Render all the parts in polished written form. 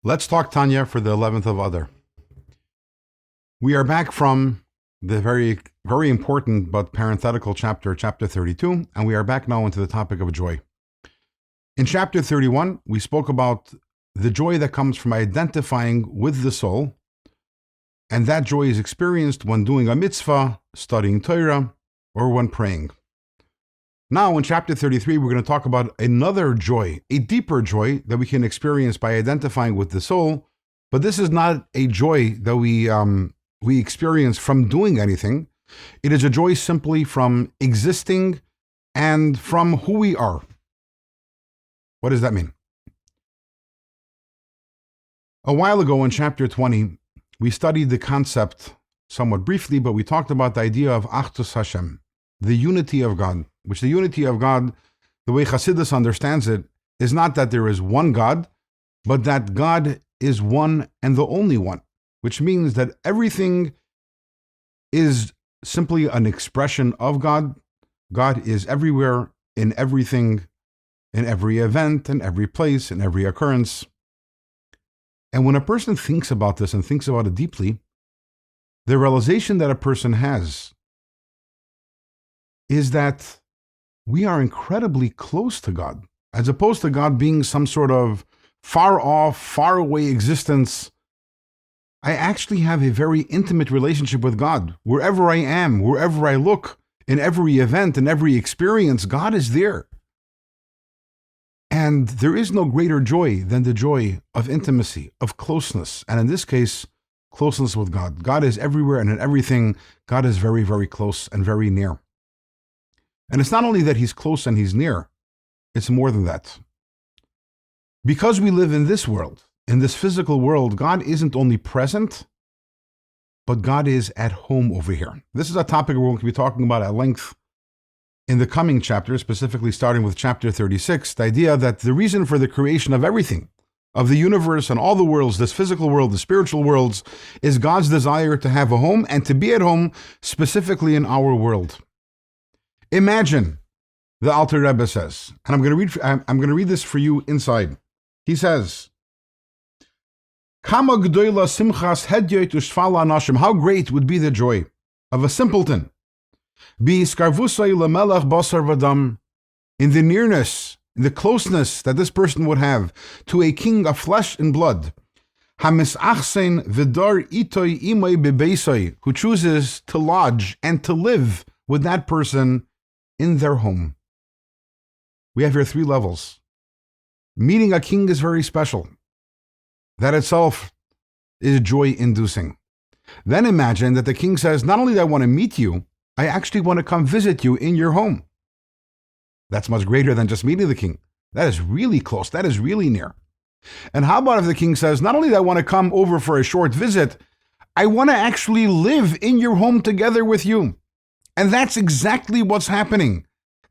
Let's talk Tanya for the 11th of Adar. We are back from the very, very important but parenthetical chapter 32, and we are back now into the topic of joy. In chapter 31, we spoke about the joy that comes from identifying with the soul, and that joy is experienced when doing a mitzvah, studying Torah, or when praying. Now, in chapter 33, we're going to talk about another joy, a deeper joy that we can experience by identifying with the soul, but this is not a joy that we experience from doing anything. It is a joy simply from existing and from who we are. What does that mean? A while ago in chapter 20, we studied the concept somewhat briefly, but we talked about the idea of Achdus Hashem, the unity of God, which the unity of God, the way Chassidus understands it, is not that there is one God, but that God is one and the only one, which means that everything is simply an expression of God. God is everywhere, in everything, in every event, in every place, in every occurrence. And when a person thinks about this and thinks about it deeply, the realization that a person has is that we are incredibly close to God, as opposed to God being some sort of far off, far away existence. I actually have a very intimate relationship with God. Wherever I am, wherever I look, in every event, in every experience, God is there. And there is no greater joy than the joy of intimacy, of closeness. And in this case, closeness with God. God is everywhere and in everything. God is very, very close and very near. And it's not only that He's close and He's near, it's more than that. Because we live in this world, in this physical world, God isn't only present, but God is at home over here. This is a topic we're going to be talking about at length in the coming chapters, specifically starting with chapter 36, the idea that the reason for the creation of everything, of the universe and all the worlds, this physical world, the spiritual worlds, is God's desire to have a home and to be at home specifically in our world. Imagine, the Alter Rebbe says, and I'm going to read this for you inside. He says, Kama gdoila simchas hedyot ushfala anashim. How great would be the joy of a simpleton, be skarvusay lemelach basar vadam, in the nearness, in the closeness that this person would have to a king of flesh and blood, hamisachsein vidar itoy imay bebeisay, who chooses to lodge and to live with that person in their home. We have here 3 levels. Meeting a king is very special. That itself is joy-inducing. Then imagine that the king says, not only do I want to meet you, I actually want to come visit you in your home. That's much greater than just meeting the king. That is really close. That is really near. And how about if the king says, not only do I want to come over for a short visit, I want to actually live in your home together with you. And that's exactly what's happening.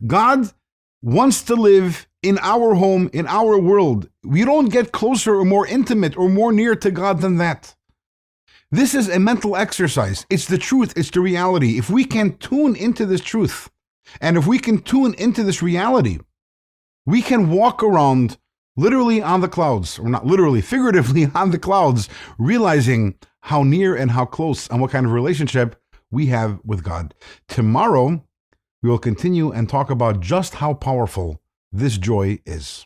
God wants to live in our home, in our world. We don't get closer or more intimate or more near to God than that. This is a mental exercise. It's the truth. It's the reality. If we can tune into this truth, and if we can tune into this reality, we can walk around literally on the clouds, or not literally, figuratively on the clouds, realizing how near and how close and what kind of relationship we have with God. Tomorrow, we will continue and talk about just how powerful this joy is.